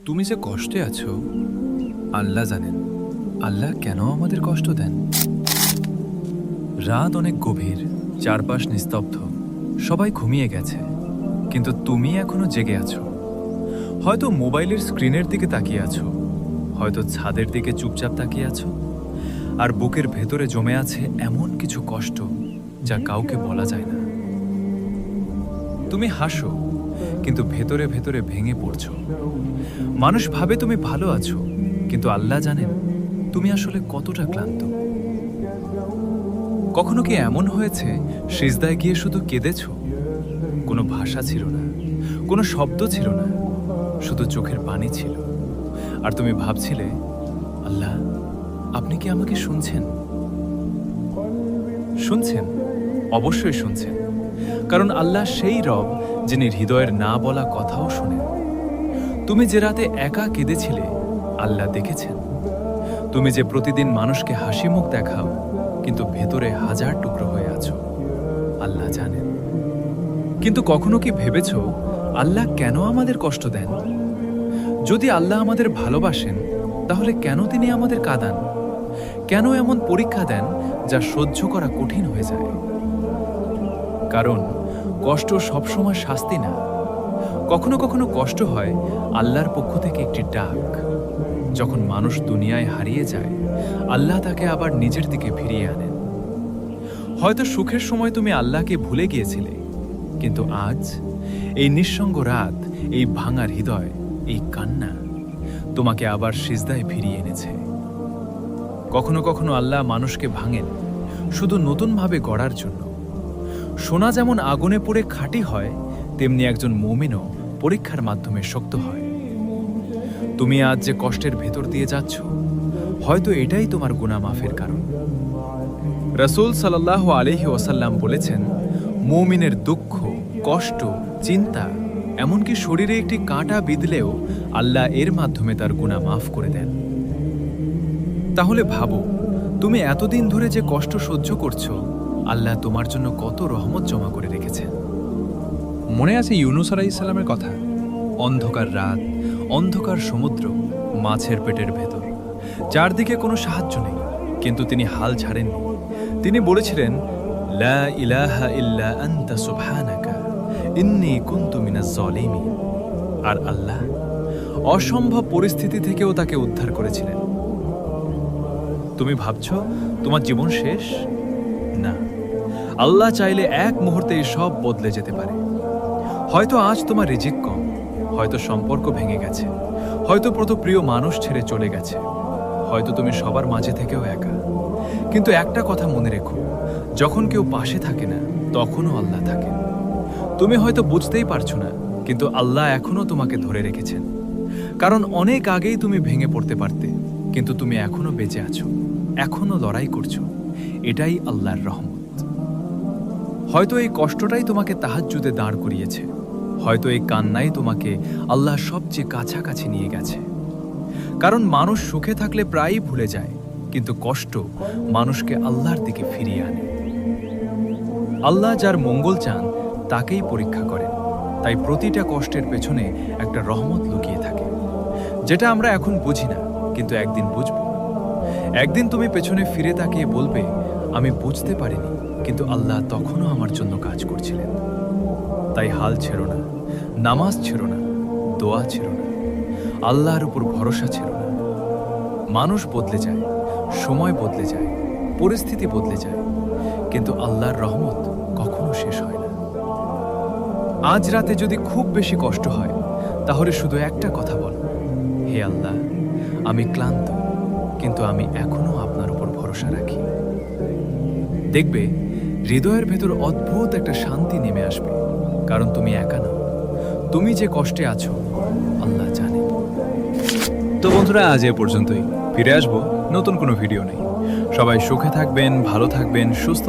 তুমি যে কষ্টে আছো, আল্লাহ জানেন। আল্লাহ কেন আমাদের কষ্ট দেন? রাত অনেক গভীর, চারপাশ নিস্তব্ধ, সবাই ঘুমিয়ে গেছে, কিন্তু তুমি এখনো জেগে আছো। হয়তো মোবাইলের স্ক্রিনের দিকে তাকিয়ে আছো, হয়তো ছাদের দিকে চুপচাপ তাকিয়ে আছো, আর বুকের ভেতরে জমে আছে এমন কিছু কষ্ট যা কাউকে বলা যায় না। তুমি হাসো, কিন্তু ভেতরে ভেতরে ভেঙে পড়ছো। মানুষ ভাবে তুমি ভালো আছো, কিন্তু আল্লাহ জানেন তুমি আসলে কতটা ক্লান্ত। কখনো কি এমন হয়েছে সিজদায় গিয়ে শুধু কেঁদেছো? কোনো ভাষা ছিল না, কোনো শব্দ ছিল না, শুধু চোখের পানি ছিল। আর তুমি ভাবছিলে, আল্লাহ, আপনি কি আমাকে শুনছেন? শুনছেন, অবশ্যই শুনছেন, কারণ আল্লাহ সেই রব যিনি হৃদয়ের না বলা কথাও শোনেন। তুমি যে রাতে একা কেঁদেছিলে, আল্লাহ দেখেছেন। তুমি যে প্রতিদিন মানুষকে হাসি মুখ দেখাও, কিন্তু ভেতরে হাজার টুকরো হয়ে আছো, আল্লাহ জানেন। কিন্তু কখনো কি ভেবেছো আল্লাহ কেন আমাদের কষ্ট দেন? যদি আল্লাহ আমাদের ভালোবাসেন, তাহলে কেন তিনি আমাদের কাঁদান? কেন এমন পরীক্ষা দেন যা সহ্য করা কঠিন হয়ে যায়? কারণ কষ্ট সবসময় শাস্তি না। কখনো কখনো কষ্ট হয় আল্লাহর পক্ষ থেকে একটি ডাক। যখন মানুষ দুনিয়ায় হারিয়ে যায়, আল্লাহ তাকে আবার নিজের দিকে ফিরিয়ে আনেন। হয়তো সুখের সময় তুমি আল্লাহকে ভুলে গিয়েছিলে, কিন্তু আজ এই নিঃসঙ্গ রাত, এই ভাঙার হৃদয়, এই কান্না তোমাকে আবার সিজদায় ফিরিয়ে এনেছে। কখনো কখনো আল্লাহ মানুষকে ভাঙেন শুধু নতুনভাবে গড়ার জন্য। সোনা যেমন আগুনে পুড়ে খাঁটি হয়, তেমনি একজন মুমিনও পরীক্ষার মাধ্যমে শক্ত হয়। তুমি আজ যে কষ্টের ভেতর দিয়ে যাচ্ছ, হয়তো এটাই তোমার গুনাহ মাফের কারণ। রাসূল সাল্লাল্লাহু আলাইহি ওয়াসাল্লাম বলেছেন, মুমিনের দুঃখ, কষ্ট, চিন্তা, এমনকি শরীরে একটি কাঁটা বিঁধলেও আল্লাহ এর মাধ্যমে তার গুনাহ মাফ করে দেন। তাহলে ভাবো, তুমি এতদিন ধরে যে কষ্ট সহ্য করছো, আল্লাহ তোমার জন্য কত রহমত জমা করে রেখেছেন। মনে আছে ইউনুস আলাইহিস সালামের কথা? অন্ধকার রাত, অন্ধকার সমুদ্র, মাছের পেটের ভেতর, চারদিকে কোনো সাহায্য নেই, কিন্তু তিনি হাল ছাড়েননি। তিনি বলেছিলেন, লা ইলাহা ইল্লা আনতা সুবহানাকা ইন্নী কুনতু মিনাজ জালিমিন। আর আল্লাহ অসম্ভব পরিস্থিতি থেকেও তাকে উদ্ধার করেছিলেন। তুমি ভাবছো তোমার জীবন শেষ? না, আল্লাহ চাইলে এক মুহূর্তে সব বদলে যেতে পারে। হয়তো আজ তোমার রিজিক কম, হয়তো সম্পর্ক ভেঙে গেছে, হয়তো প্রিয় মানুষ ছেড়ে চলে গেছে, হয়তো তুমি সবার মাঝে থেকেও একা। কিন্তু একটা কথা মনে রেখো, যখন কেউ পাশে থাকে না, তখনও আল্লাহ থাকেন। তুমি হয়তো বুঝতেই পারছো না, কিন্তু আল্লাহ এখনো তোমাকে ধরে রেখেছেন। কারণ অনেক আগেই তুমি ভেঙে পড়তে পারতে, কিন্তু তুমি এখনো বেঁচে আছো, এখনো লড়াই করছো। এটাই আল্লাহর রহমত। হয়তো এই কষ্টটাই তোমাকে তাহাজ্জুদে দাঁড় করিয়েছে, হয়তো এই কান্নাই তোমাকে আল্লাহ সবচেয়ে কাছাকাছি নিয়ে গেছে। কারণ মানুষ সুখে থাকলে প্রায়ই ভুলে যায়, কিন্তু কষ্ট মানুষকে আল্লাহর দিকে ফিরিয়ে আনে। আল্লাহ যার মঙ্গল চান তাকেই পরীক্ষা করেন। তাই প্রতিটা কষ্টের পেছনে একটা রহমত লুকিয়ে থাকে, যেটা আমরা এখন বুঝি না, কিন্তু একদিন বুঝব। একদিন তুমি পেছনে ফিরে তাকিয়ে বলবে, আমি বুঝতে পারিনি, কিন্তু আল্লাহ তখনও আমার জন্য কাজ করছিলেন। তাই হাল ছেড়ো না, নামাজ ছেড়ো না, দোয়া ছেড়ো না, আল্লাহর উপর ভরসা ছেড়ো না। মানুষ বদলে যায়, সময় বদলে যায়, পরিস্থিতি বদলে যায়, কিন্তু আল্লাহর রহমত কখনো শেষ হয় না। আজ রাতে যদি খুব বেশি কষ্ট হয়, তাহলে শুধু একটা কথা বলো, হে আল্লাহ, আমি ক্লান্ত, কিন্তু আমি এখনো আপনার উপর ভরসা রাখি। দেখবে হৃদয়ের ভেতর অদ্ভুত একটা শান্তি নেমে আসবে, কারণ তুমি একা নও। তুমি যে কষ্টে আছো, আল্লাহ জানে। তো বন্ধুরা, আজ এ পর্যন্তই। ফিরে আসবো নতুন কোনো ভিডিও নেই। সবাই সুখে থাকবেন, ভালো থাকবেন, সুস্থ